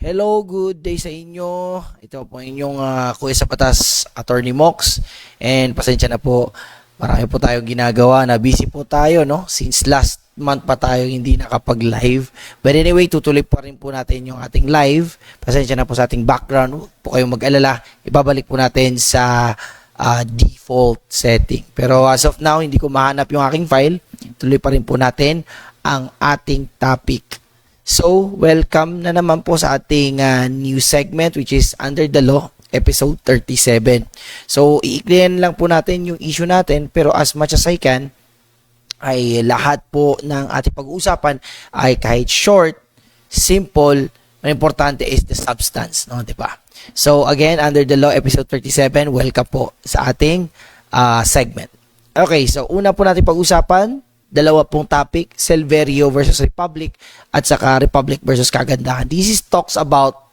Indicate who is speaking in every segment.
Speaker 1: Hello, good day sa inyo. Ito po inyong Kuya sa Patas, Attorney Mox. And pasensya na po, marami po tayong ginagawa na busy po tayo, no? Since last month pa tayo hindi nakapag-live. But anyway, tutuloy pa rin po natin yung ating live. Pasensya na po sa ating background. Huwag po kayong mag-alala. Ibabalik po natin sa default setting. Pero as of now, hindi ko mahanap yung aking file. Tuloy pa rin po natin ang ating topic. So, welcome na naman po sa ating new segment which is Under the Law, episode 37. So, i-clear lang po natin yung issue natin pero as much as I can, ay lahat po ng ating pag-uusapan ay kahit short, simple, ang importante is the substance, no, di ba? So, again, Under the Law, episode 37, welcome po sa ating segment. Okay, so una po natin pag-usapan, dalawa pong topic, Silverio versus Republic at saka Republic versus Kagandahan. This is talks about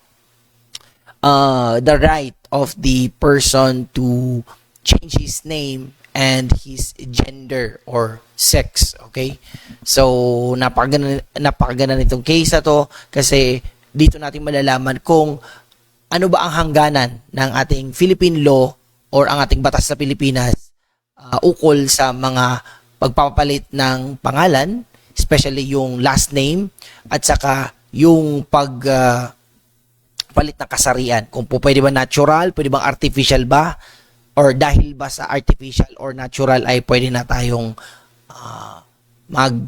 Speaker 1: the right of the person to change his name and his gender or sex. Okay? So, napakaganda nitong case na to kasi dito natin malalaman kung ano ba ang hangganan ng ating Philippine law or ang ating batas sa Pilipinas ukol sa mga pagpapalit ng pangalan, especially yung last name, at saka yung pagpalit ng kasarian. Kung po pwede ba natural, pwede bang artificial ba, or dahil ba sa artificial or natural ay pwede na tayong ano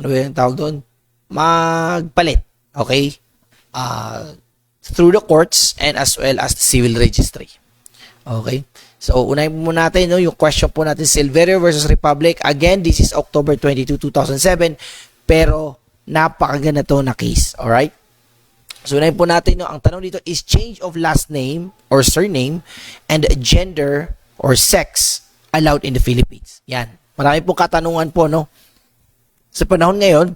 Speaker 1: ba yung tawag doon? Magpalit. Okay? Through the courts and as well as the civil registry. Okay? So, unahin po natin, no, yung question po natin, Silverio versus Republic. Again, this is October 22, 2007. Pero, napakaganda to na case. Alright? So, unahin po natin, no, ang tanong dito is change of last name or surname and gender or sex allowed in the Philippines. Yan. Marami pong katanungan po, no? Sa panahon ngayon,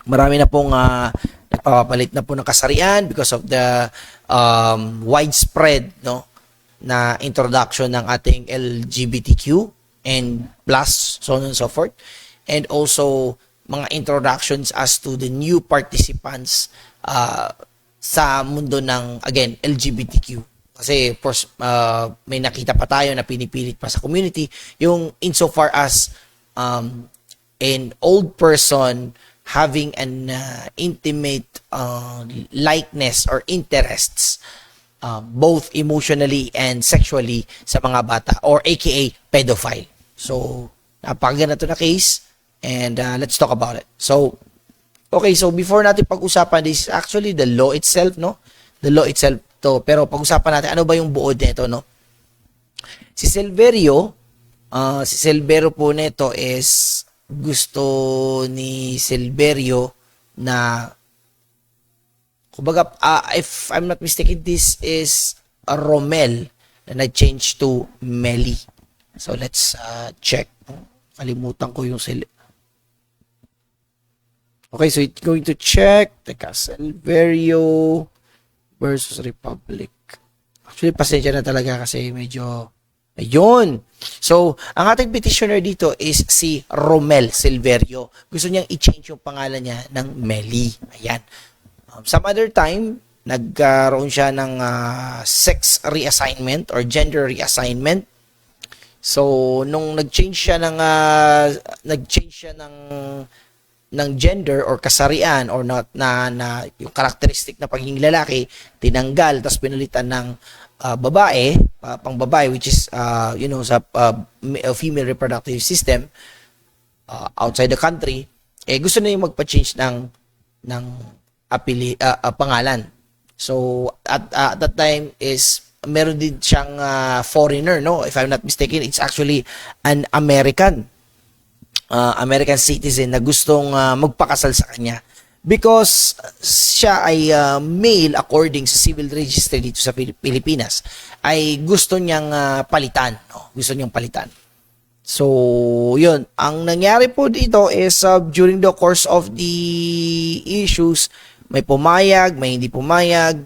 Speaker 1: marami na pong nagpapalit na po ng kasarian because of the widespread, no, na introduction ng ating LGBTQ and plus, so on and so forth. And also, mga introductions as to the new participants sa mundo ng, again, LGBTQ. Kasi, of course, may nakita pa tayo na pinipilit pa sa community. Yung insofar as an old person having an intimate likeness or interests both emotionally and sexually sa mga bata or aka pedophile. So, napakaganda to na case and let's talk about it. So, okay, so before natin pag-usapan, this is actually the law itself, no? The law itself to. Pero pag-usapan natin, ano ba yung buod nito, no? Si Silverio po nito is gusto ni Silverio na kumbaga, if I'm not mistaken, this is a Romel na nag-change to Meli. So, let's check. Kalimutan ko yung okay, so it's going to check. Teka, Silverio versus Republic. Actually, pasensya na talaga kasi medyo ayun. So, ang ating petitioner dito is si Romel Silverio. Gusto niyang i-change yung pangalan niya ng Meli. Ayan. Some other time, nagkaroon siya ng sex reassignment or gender reassignment. So, nung nag-change siya ng gender or kasarian or not na yung characteristic na pagiging lalaki, tinanggal tapos pinalitan ng babae, pang babae which is sa female reproductive system outside the country, gusto na yung magpa-change ng pangalan. So, at that time is meron din siyang foreigner, no? If I'm not mistaken, it's actually an American citizen na gustong magpakasal sa kanya. Because siya ay male according sa civil registry dito sa Pilipinas, ay gusto niyang palitan, no? Gusto niyang palitan. So, yun. Ang nangyari po dito is during the course of the issues, may pumayag, may hindi pumayag.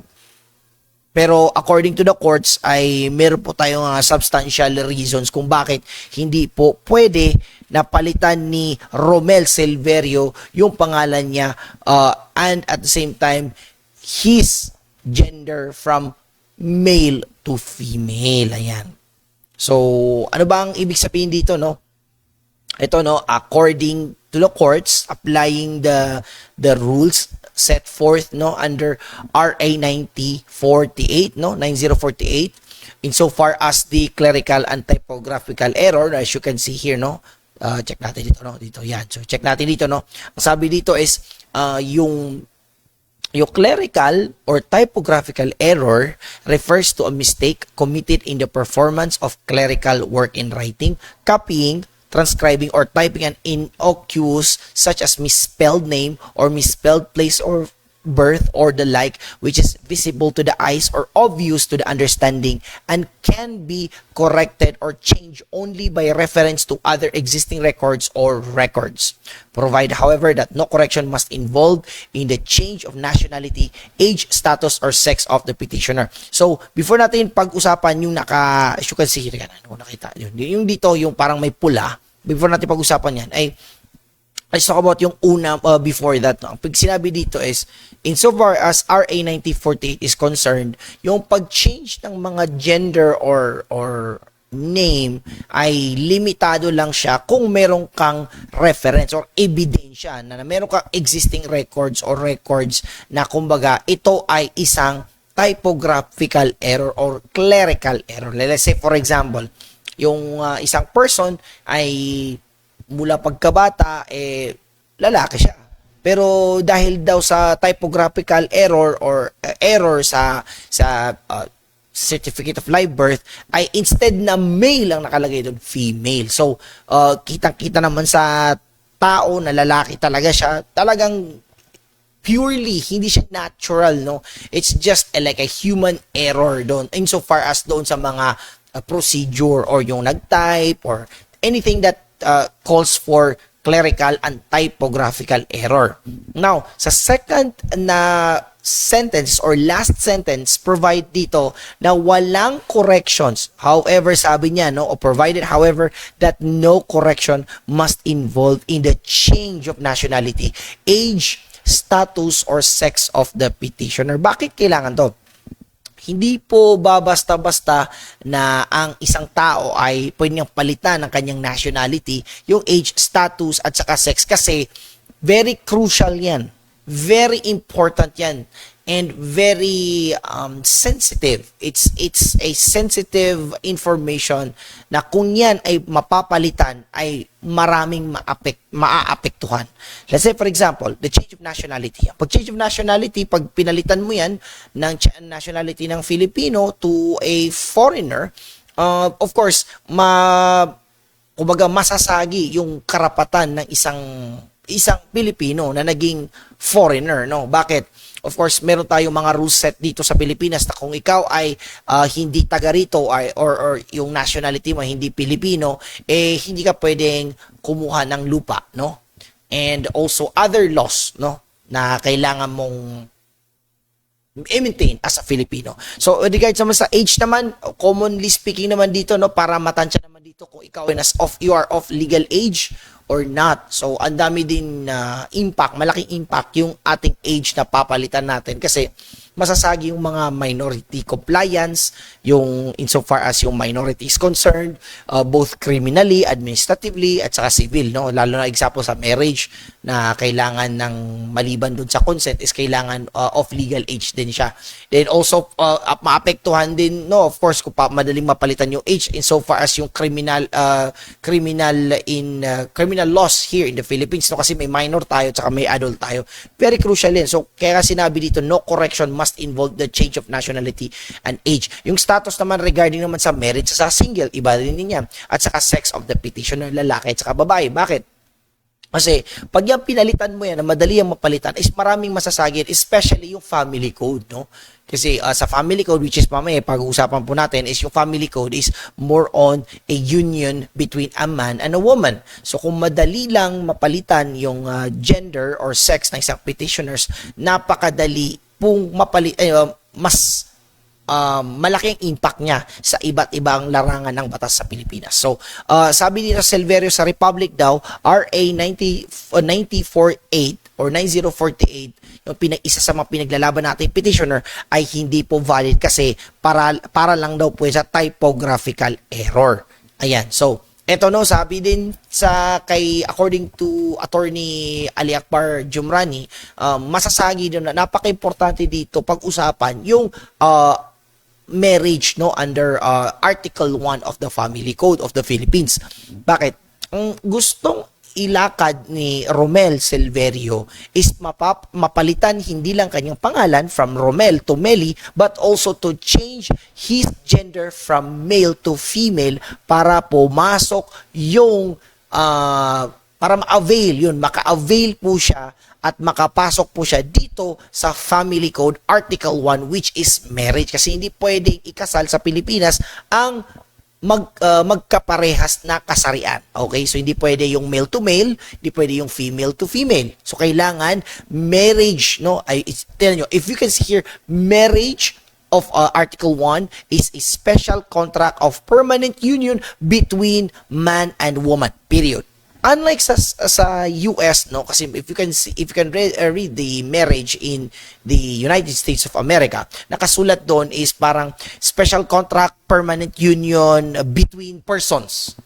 Speaker 1: Pero according to the courts ay meron po tayong substantial reasons kung bakit hindi po pwede na palitan ni Romel Silverio yung pangalan niya and at the same time his gender from male to female. Ayan. So, ano ba ang ibig sabihin dito, no? Ito, no, according to the courts, applying the rules set forth, no, under RA 9048, no, 9048, insofar as the clerical and typographical error, as you can see here, no, check natin dito, no, dito, yan. So, check natin dito, no. Ang sabi dito is, yung clerical or typographical error refers to a mistake committed in the performance of clerical work in writing, copying, transcribing, or typing an innocuous such as misspelled name or misspelled place or birth or the like, which is visible to the eyes or obvious to the understanding and can be corrected or changed only by reference to other existing records or records. Provide, however, that no correction must involve in the change of nationality, age, status, or sex of the petitioner. So, before natin pag-usapan yung as you can see here, nakita yun. Yung dito, yung parang may pula, before natin pag-usapan yan, let's talk about yung una before that. No? Pag sinabi dito is, insofar as RA 9048 is concerned, yung pag-change ng mga gender or name ay limitado lang siya kung meron kang reference or ebidensya na meron kang existing records or records na kumbaga ito ay isang typographical error or clerical error. Let's say for example, yung isang person ay mula pagkabata, lalaki siya. Pero dahil daw sa typographical error or error sa certificate of live birth, ay instead na male ang nakalagay doon, female. So, kitang-kita naman sa tao na lalaki talaga siya, talagang purely, hindi siya natural, no? It's just like a human error doon, insofar as doon sa mga procedure or yung nag-type or anything that calls for clerical and typographical error. Now, sa second na sentence or last sentence, provide dito na walang corrections. However, sabi niya, no, or provided, however, that no correction must involve in the change of nationality, age, status, or sex of the petitioner. Bakit kailangan to? Hindi po basta-basta na ang isang tao ay pwede niyang palitan ng kanyang nationality, yung age, status, at saka sex. Kasi very crucial yan. Very important yan. And very sensitive. It's a sensitive information na kung yan ay mapapalitan, ay maraming maaapektuhan. Let's say for example, the change of nationality. Pag change of nationality, pag pinalitan mo yan ng nationality ng Filipino to a foreigner, of course, kumbaga masasagi yung karapatan ng isang Pilipino na naging foreigner, no? Bakit? Of course, meron tayong mga rules set dito sa Pilipinas na kung ikaw ay hindi taga rito or yung nationality mo hindi Pilipino, hindi ka pwedeng kumuha ng lupa, no? And also other laws, no, na kailangan mong i-maintain as a Filipino. So, regards naman sa age naman, commonly speaking naman dito, no, para matansya naman dito kung ikaw you are of legal age or not. So, ang dami din impact, malaking impact yung ating age na papalitan natin kasi masasagi yung mga minority compliance, yung insofar as yung minority is concerned, both criminally, administratively, at saka civil, no? Lalo na example sa marriage na kailangan ng maliban dun sa consent is kailangan of legal age din siya. Then also, maapektuhan din, no? Of course, kung madaling mapalitan yung age insofar as yung criminal laws here in the Philippines, no? Kasi may minor tayo at saka may adult tayo. Very crucial din. So, kaya sinabi dito, no correction must involve the change of nationality and age. Yung status naman regarding naman sa marriage sa single, iba din niya. At saka sex of the petitioner, lalaki at saka babae. Bakit? Kasi pag yung pinalitan mo yan, na madali yung mapalitan, is maraming masasagit, especially yung family code, no? Kasi sa family code, which is mamaya pag-uusapan po natin, is yung family code is more on a union between a man and a woman. So kung madali lang mapalitan yung gender or sex ng isang petitioners, napakadali pong mas malaking impact niya sa iba't ibang larangan ng batas sa Pilipinas. So, sabi nila Silverio sa Republic daw, RA 9048 or 9048, yung isa sa mga pinaglalaban natin petitioner ay hindi po valid kasi para lang daw po sa typographical error. Ayan. So, eto no, sabi din according to Attorney Ali Akbar Jumrani, masasagi din na napaka-importante dito pag-usapan yung marriage no under Article 1 of the Family Code of the Philippines. Bakit? Ang gustong ilakad ni Romel Silverio is mapalitan hindi lang kanyang pangalan from Romel to Meli, but also to change his gender from male to female para pumasok yung para maka-avail po siya at makapasok po siya dito sa Family Code Article 1, which is marriage. Kasi hindi pwedeng ikasal sa Pilipinas ang magkaparehas na kasarian. Okay? So, hindi pwede yung male to male, hindi pwede yung female to female. So, kailangan marriage, no? Tell nyo, if you can see here, marriage of Article 1 is a special contract of permanent union between man and woman. Period. Unlike sa US, no, kasi if you can read the marriage in the United States of America, nakasulat doon is parang special contract, permanent union between persons.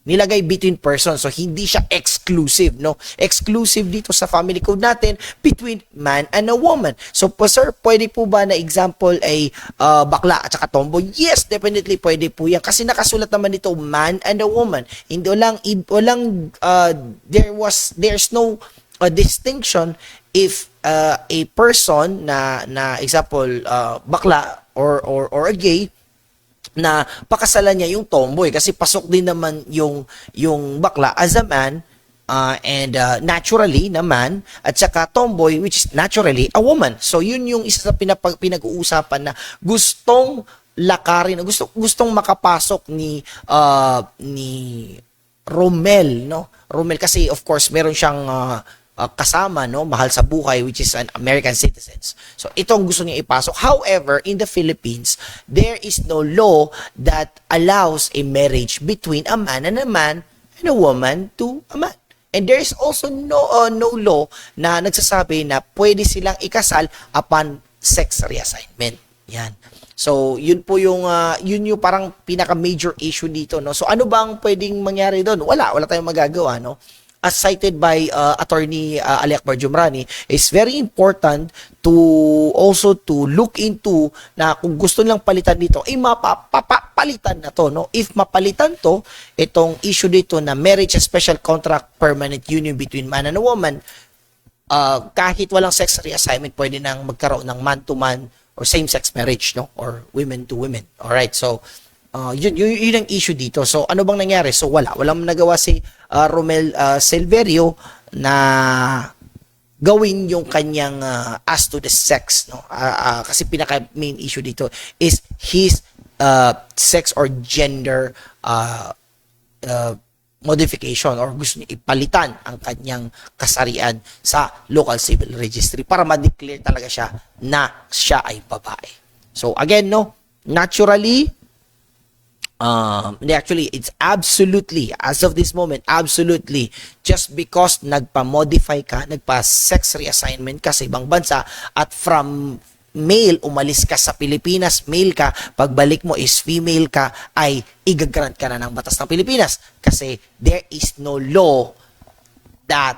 Speaker 1: Nilagay between persons, so hindi siya exclusive, no? Exclusive dito sa family code natin between man and a woman. So, sir, pwede po ba na example ay bakla at saka tomboy? Yes, definitely pwede po yan. Kasi nakasulat naman dito man and a woman. Hindi there's no distinction if a person na example bakla or a gay na pakasalan niya yung tomboy kasi pasok din naman yung bakla as a man and naturally na man at saka tomboy which is naturally a woman. So yun yung isa sa pinag-uusapan na gustong lakarin, gustong makapasok ni Romel, no? Romel kasi of course meron siyang kasama, no, mahal sa buhay, which is an American citizens. So itong gusto niya ipasok. However, in the Philippines, there is no law that allows a marriage between a man and a woman to a man. And there is also no law na nagsasabi na pwede silang ikasal upon sex reassignment. Yan. So, yun yung parang pinaka-major issue dito, no. So, ano bang pwedeng mangyari doon? Wala tayong magagawa, no. As cited by Attorney Ali Akbar Jumrani, is very important to also to look into na kung gusto nilang palitan dito, mapapalitan na to, no? If mapalitan to, itong issue dito na marriage a special contract permanent union between man and a woman, kahit walang sex reassignment, pwede nang magkaroon ng man-to-man or same-sex marriage, no? Or women-to-women. Alright, so yun ang issue dito. So, ano bang nangyari? So, walang nagawa si Romel Silverio na gawin yung kanyang as to the sex, no? Kasi pinaka main issue dito is his sex or gender modification or gusto niya ipalitan ang kanyang kasarian sa local civil registry para ma-declare talaga siya na siya ay babae. So, again, no, naturally, actually, it's absolutely, as of this moment, absolutely, just because nagpa-modify ka, nagpa-sex reassignment ka sa ibang bansa, at from male, umalis ka sa Pilipinas, male ka, pagbalik mo is female ka, ay igagrant ka na ng batas ng Pilipinas. Kasi there is no law that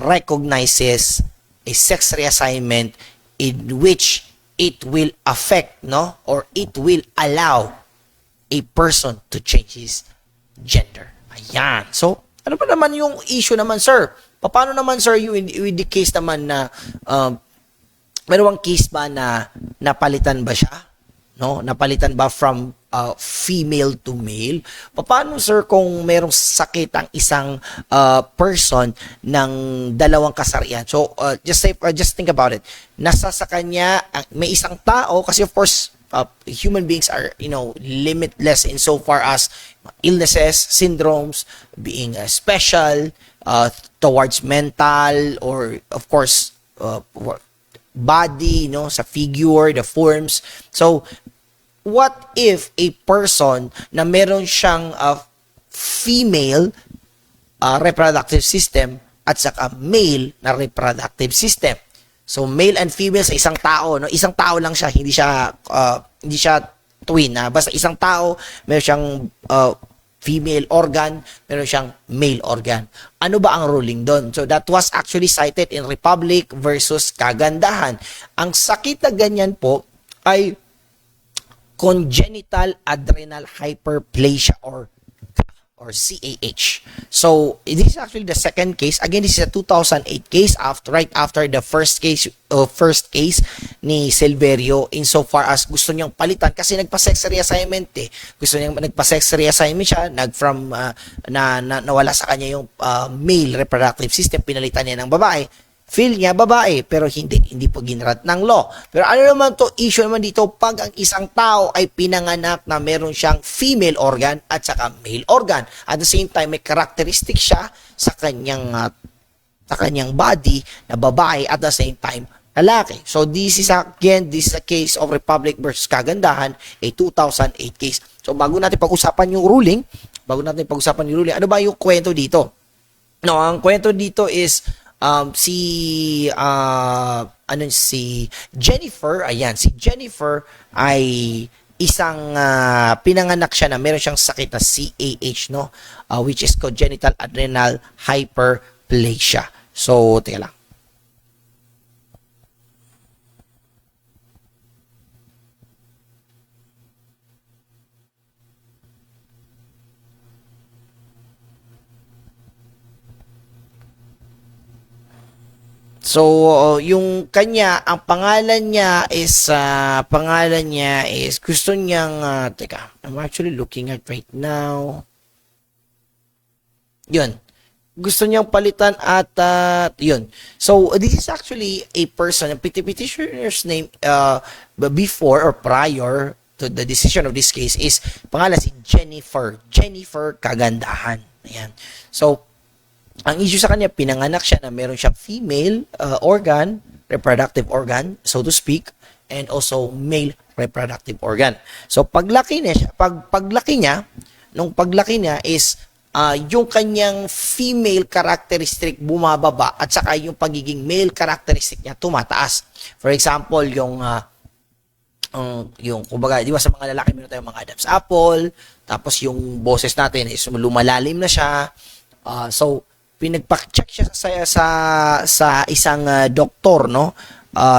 Speaker 1: recognizes a sex reassignment in which it will affect, no, or it will allow a person to change his gender. Ayan. So, ano pa naman yung issue naman, sir? Paano naman, sir, with the case naman na merong case ba na napalitan ba siya? No? Napalitan ba from female to male? Paano, sir, kung merong sakit ang isang person ng dalawang kasarian? So, just think about it. Nasa sa kanya, may isang tao, kasi of course, human beings are, limitless in so far as illnesses, syndromes, being special towards mental or, of course, body, sa figure, the forms. So, what if a person na meron siyang female reproductive system at saka male na reproductive system? So male and female sa isang tao, no? Isang tao lang siya, hindi siya twin, basta isang tao, meron siyang female organ, meron siyang male organ. Ano ba ang ruling doon? So that was actually cited in Republic versus Kagandahan. Ang sakit na ganyan po ay congenital adrenal hyperplasia or CAH. So, this is actually the second case. Again, this is a 2008 case right after the first case ni Silverio insofar as gusto niyang palitan kasi nagpa-sex reassignment eh. Gusto niyang nagpa-sex reassignment siya, nawala sa kanya yung male reproductive system, pinalitan niya ng babae. Feel niya babae pero hindi po ginrat ng law. Pero ano naman to issue naman dito pag ang isang tao ay pinanganak na meron siyang female organ at saka male organ. At the same time may characteristic siya sa kanyang body na babae at the same time lalaki. So this is a case of Republic versus Kagandahan, a 2008 case. So bago natin pag-usapan yung ruling, ano ba yung kwento dito? No, ang kwento dito is si Jennifer, si Jennifer ay isang pinanganak siya na meron siyang sakit na CAH, no? Which is congenital adrenal hyperplasia. So, teka lang. So, yung kanya, ang pangalan niya is gusto niyang, teka, I'm actually looking at right now. Yun. Gusto niyang palitan at, yun. So, this is actually a person, a petitioner's name, before or prior to the decision of this case is, pangalan si Jennifer Kagandahan. Ayan. So, ang issue sa kanya, pinanganak siya na meron siyang female organ, reproductive organ, so to speak, and also male reproductive organ. So paglaki niya is yung kanyang female characteristic bumababa at saka yung pagiging male characteristic niya tumataas. For example, yung kumbaga, di ba sa mga lalaki meron tayong mga Adam's apple, tapos yung boses natin is lumalalim na siya. So pinagpa-check siya sa isang doktor, no?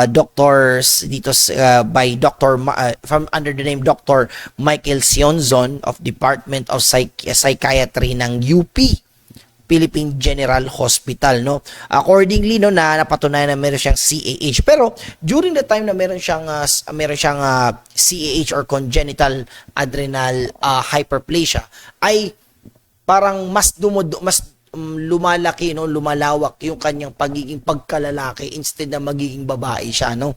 Speaker 1: Doctors dito by Dr. From under the name Dr. Michael Sionzon of Department of Psychiatry ng UP Philippine General Hospital, no? Accordingly, no, na napatunayan na meron siyang CAH. Pero during the time na meron siyang CAH or congenital adrenal hyperplasia ay parang mas lumalaki, no, lumalawak yung kanyang pagiging pagkalalaki instead na magiging babae siya, no.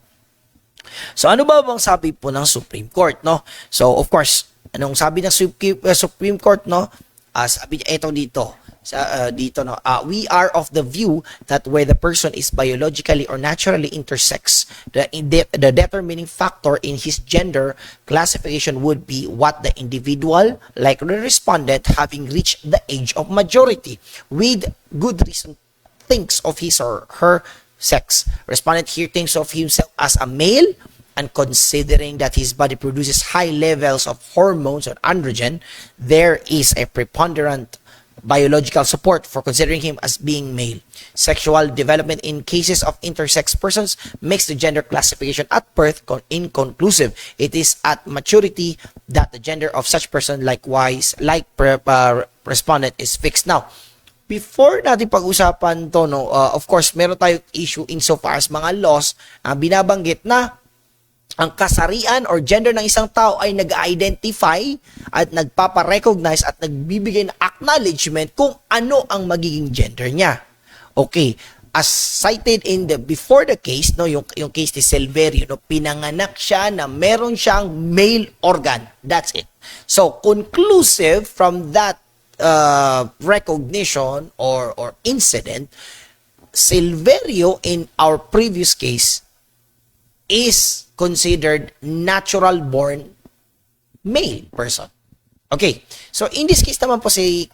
Speaker 1: So ano ba bang sabi po ng Supreme Court, no? So of course, anong sabi ng Supreme Court, no? Sabi niya ito dito, no, we are of the view that where the person is biologically or naturally intersex, the determining factor in his gender classification would be what the individual, like the respondent, having reached the age of majority, with good reason thinks of his or her sex. Respondent here thinks of himself as a male, and considering that his body produces high levels of hormones or androgen, there is a preponderant biological support for considering him as being male. Sexual development in cases of intersex persons makes the gender classification at birth inconclusive. It is at maturity that the gender of such person respondent is fixed. Now, before natin pag-usapan to, no, of course, meron tayong issue insofar as mga laws binabanggit na ang kasarian or gender ng isang tao ay nag-identify at nagpapa-recognize at nagbibigay ng acknowledgement kung ano ang magiging gender niya. Okay, as cited in the before the case, no, yung case ni Silverio, no, pinanganak siya na meron siyang male organ. That's it. So, conclusive from that recognition or incident, Silverio in our previous case is considered natural born male person. Okay. So in this case naman po si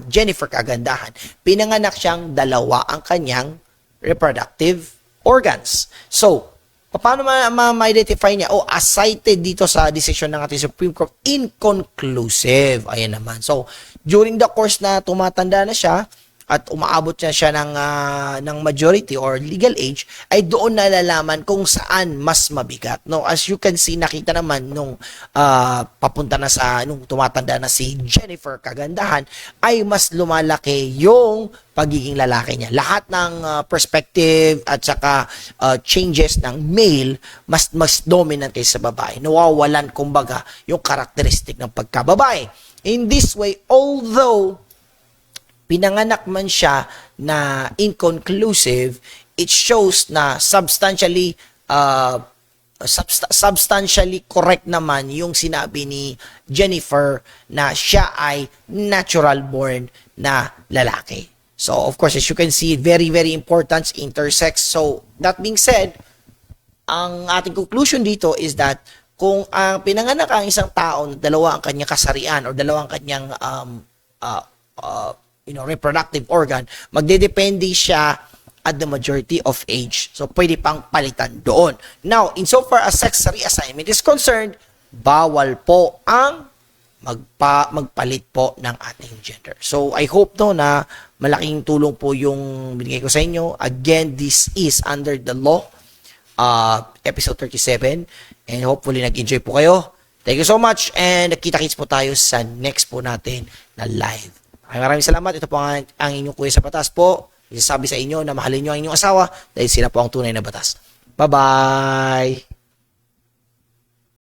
Speaker 1: Jennifer Kagandahan, pinanganak siyang dalawa ang kanyang reproductive organs. So, paano ma-identify niya? As cited dito sa decision ng ating Supreme Court, inconclusive. Ayan naman. So, during the course na tumatanda na siya, at umaabot na siya ng majority or legal age, ay doon nalalaman kung saan mas mabigat. No, as you can see, nakita naman nung papunta na nung tumatanda na si Jennifer Kagandahan, ay mas lumalaki yung pagiging lalaki niya. Lahat ng perspective at saka changes ng male mas dominant kaysa babae. Nawawalan kumbaga yung characteristic ng pagkababae. In this way, although pinanganak man siya na inconclusive, it shows na substantially correct naman yung sinabi ni Jennifer na siya ay natural born na lalaki. So, of course, as you can see, very, very important, intersex. So, that being said, ang ating conclusion dito is that kung ang pinanganak ang isang tao na dalawa ang kanyang kasarian or dalawa ang kanyang reproductive organ, magdedepende siya at the majority of age. So, pwede pang palitan doon. Now, insofar as sex reassignment is concerned, bawal po ang magpalit po ng ating gender. So, I hope na malaking tulong po yung binigay ko sa inyo. Again, this is under the law, episode 37, and hopefully nag-enjoy po kayo. Thank you so much, and kita-kits po tayo sa next po natin na live. Maraming salamat. Ito po ang inyong kuya sa batas po. Isasabi sa inyo na mahalin nyo ang inyong asawa dahil sila po ang tunay na batas. Bye-bye!